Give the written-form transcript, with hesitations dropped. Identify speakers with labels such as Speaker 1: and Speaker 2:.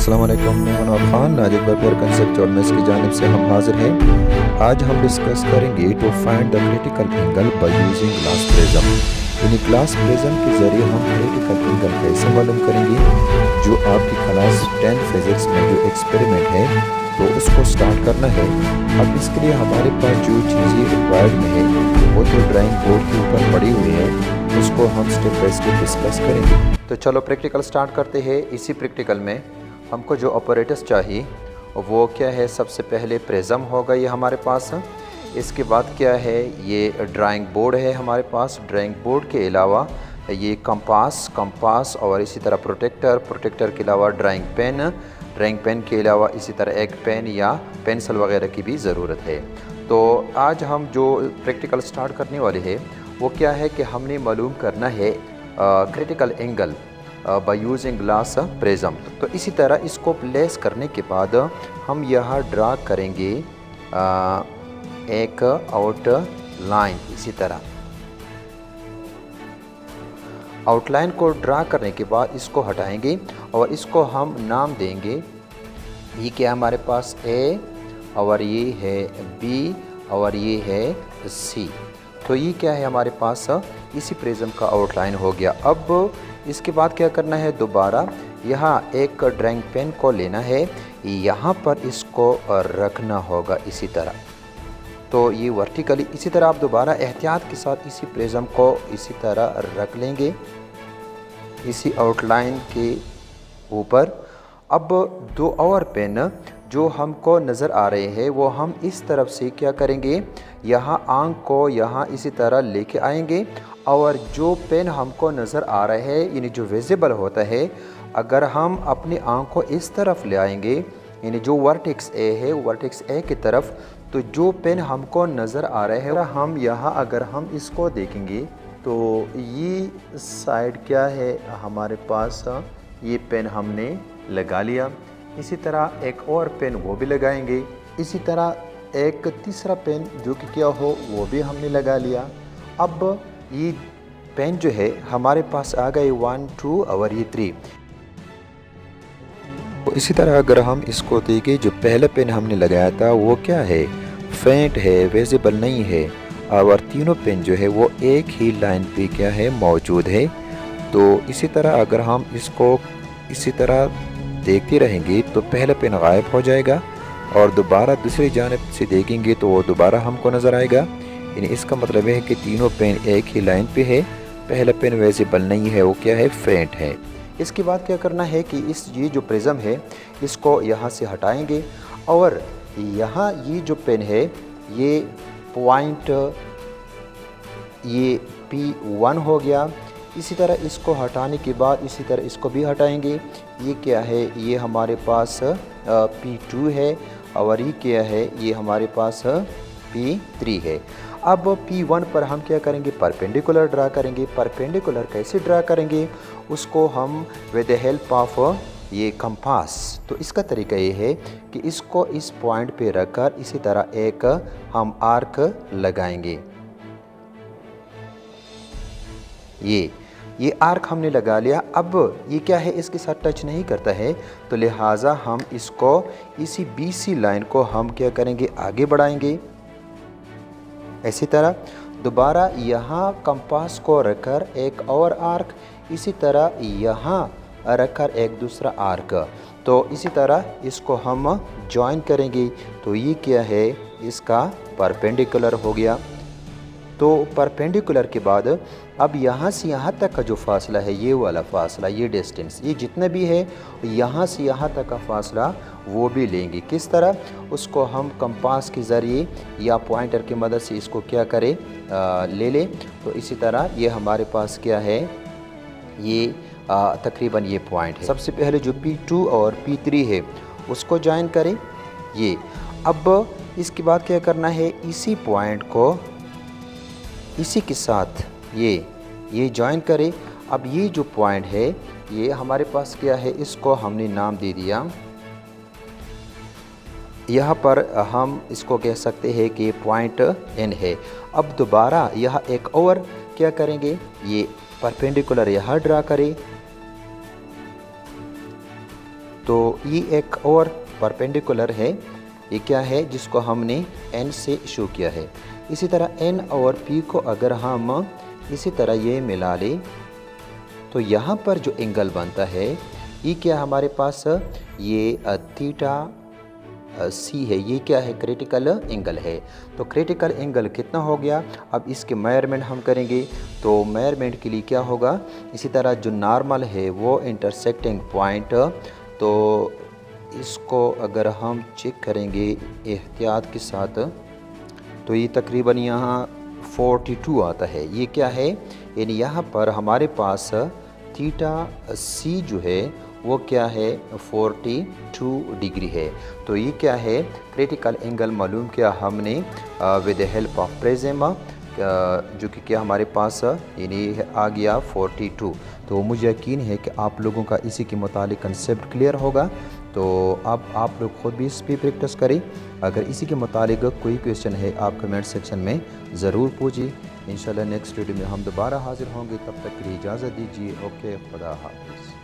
Speaker 1: अस्सलाम वालेकुम, मैं अनवर खान नाजिक बापर कंसेप्ट और मैथ्स की जानिब से हम हाजिर हैं। आज हम डिस्कस करेंगे to find the critical angle by using glass prism. यानी ग्लास प्रिज्म के ज़रिए हम क्रिटिकल एंगल कैसे मालूम करेंगे। जो आपकी क्लास 10 फिज़िक्स में जो एक्सपेरिमेंट है तो उसको स्टार्ट करना है। अब इसके लिए हमारे पास जो चीज़ें रिक्वायर्ड में है वो तो ड्राइंग बोर्ड के ऊपर पड़ी हुई है, उसको हम स्टेप बाय स्टेप डिस्कस करेंगे। तो चलो प्रैक्टिकल स्टार्ट करते हैं। इसी प्रैक्टिकल में हमको जो ऑपरेटर्स चाहिए वो क्या है, सबसे पहले प्रिज्म होगा ये हमारे पास। इसके बाद क्या है, ये ड्राइंग बोर्ड है हमारे पास। ड्राइंग बोर्ड के अलावा ये कंपास और इसी तरह प्रोटेक्टर के अलावा ड्राइंग पेन के अलावा इसी तरह एक पेन या पेंसिल वगैरह की भी ज़रूरत है। तो आज हम जो प्रैक्टिकल स्टार्ट करने वाले हैं वो क्या है कि हमने मालूम करना है critical angle by using glass prism. तो इसी तरह इसको प्लेस करने के बाद हम यहाँ ड्रा करेंगे एक आउटलाइन। इसी तरह आउटलाइन को ड्रा करने के बाद इसको हटाएंगे और इसको हम नाम देंगे। ये क्या हमारे पास ए और ये है बी और ये है सी। तो ये क्या है हमारे पास इसी प्रिज्म का आउटलाइन हो गया। अब इसके बाद क्या करना है, दोबारा यहाँ एक ड्राइंग पेन को लेना है, यहाँ पर इसको रखना होगा इसी तरह। तो ये वर्टिकली इसी तरह आप दोबारा एहतियात के साथ इसी प्रिज्म को इसी तरह रख लेंगे इसी आउटलाइन के ऊपर। अब दो और पेन जो हमको नज़र आ रहे हैं वो हम इस तरफ से क्या करेंगे, यहाँ आंख को यहाँ इसी तरह लेके आएंगे और जो पेन हमको नज़र आ रहा है यानी जो विजिबल होता है, अगर हम अपनी आंख को इस तरफ ले आएंगे यानी जो वर्टेक्स ए है वर्टेक्स ए की तरफ, तो जो पेन हमको नज़र आ रहा है हम यहाँ अगर हम इसको देखेंगे तो ये साइड क्या है हमारे पास, ये पेन हमने लगा लिया। इसी तरह एक और पेन वो भी लगाएंगे। इसी तरह एक तीसरा पेन जो कि क्या हो वो भी हमने लगा लिया। अब ये पेन जो है हमारे पास आ गए 1 2 और ये 3। तो इसी तरह अगर हम इसको देखें, जो पहला पेन हमने लगाया था वो क्या है, फेंट है, विजिबल नहीं है। और तीनों पेन जो है वो एक ही लाइन पे क्या है मौजूद है। तो इसी तरह अगर हम इसको इसी तरह देखते रहेंगे तो पहला पेन गायब हो जाएगा और दोबारा दूसरी जानिब से देखेंगे तो वो दोबारा हमको नज़र आएगा। यानी इसका मतलब है कि तीनों पेन एक ही लाइन पे है। पहला पेन विजिबल नहीं है, वो क्या है, फेंट है। इसके बाद क्या करना है कि ये जो प्रिज्म है इसको यहाँ से हटाएंगे और यहाँ ये जो पेन है ये पॉइंट ये P1 हो गया। इसी तरह इसको हटाने के बाद इसी तरह इसको भी हटाएंगे। ये क्या है, ये हमारे पास P2 है और ये क्या है, ये हमारे पास P3 है। अब P1 पर हम क्या करेंगे, परपेंडिकुलर ड्रा करेंगे। परपेंडिकुलर कैसे ड्रा करेंगे, उसको हम विद द हेल्प ऑफ ये कंपास। तो इसका तरीका ये है कि इसको इस पॉइंट पे रखकर इसी तरह एक हम आर्क लगाएंगे। ये आर्क हमने लगा लिया। अब ये क्या है, इसके साथ टच नहीं करता है, तो लिहाजा हम इसको इसी BC लाइन को हम क्या करेंगे, आगे बढ़ाएंगे। इसी तरह दोबारा यहाँ कंपास को रखकर एक और आर्क, इसी तरह यहाँ रखकर एक दूसरा आर्क। तो इसी तरह इसको हम जॉइन करेंगे। तो ये क्या है, इसका परपेंडिकुलर हो गया। तो परपेंडिकुलर के बाद अब यहाँ से यहाँ तक का जो फासला है, ये वाला फासला, ये डिस्टेंस, ये जितना भी है यहाँ से यहाँ तक का फासला वो भी लेंगे। किस तरह, उसको हम कंपास के ज़रिए या पॉइंटर की मदद से इसको क्या करें, ले लें। तो इसी तरह ये हमारे पास क्या है, ये तकरीबन ये पॉइंट है। सबसे पहले जो P2 और P3 है उसको ज्वाइन करें। ये अब इसके बाद क्या करना है, इसी पॉइंट को इसी के साथ ये ज्वाइन करें। अब ये जो पॉइंट है ये हमारे पास क्या है, इसको हमने नाम दे दिया, यहाँ पर हम इसको कह सकते हैं कि पॉइंट N है। अब दोबारा यहाँ एक और क्या करेंगे, ये परपेंडिकुलर यहाँ ड्रा करें। तो ये एक और परपेंडिकुलर है, ये क्या है जिसको हमने n से शो किया है। इसी तरह n और p को अगर हम इसी तरह ये मिला लें तो यहाँ पर जो एंगल बनता है ये क्या हमारे पास ये थीटा सी है, ये क्या है क्रिटिकल एंगल है। तो क्रिटिकल एंगल कितना हो गया, अब इसके मेजरमेंट हम करेंगे। तो मेजरमेंट के लिए क्या होगा, इसी तरह जो नॉर्मल है वो इंटरसेक्टिंग पॉइंट, तो इसको अगर हम चेक करेंगे एहतियात के साथ तो ये तकरीबन यहाँ 42 आता है। ये क्या है, यानी यहाँ पर हमारे पास थीटा सी जो है वो क्या है 42 डिग्री है। तो ये क्या है क्रिटिकल एंगल मालूम किया हमने with the help of prism, जो कि क्या हमारे पास यानी आ गया 42। तो मुझे यकीन है कि आप लोगों का इसी के मुतालिक कंसेप्ट क्लियर होगा। तो अब आप लोग ख़ुद भी इस पर प्रैक्टिस करें। अगर इसी के मुतालिक कोई क्वेश्चन है आप कमेंट सेक्शन में ज़रूर पूछिए। इंशाल्लाह नेक्स्ट वीडियो में हम दोबारा हाज़िर होंगे, तब तक के लिए इजाज़त दीजिए। ओके, खुदा हाफिज़।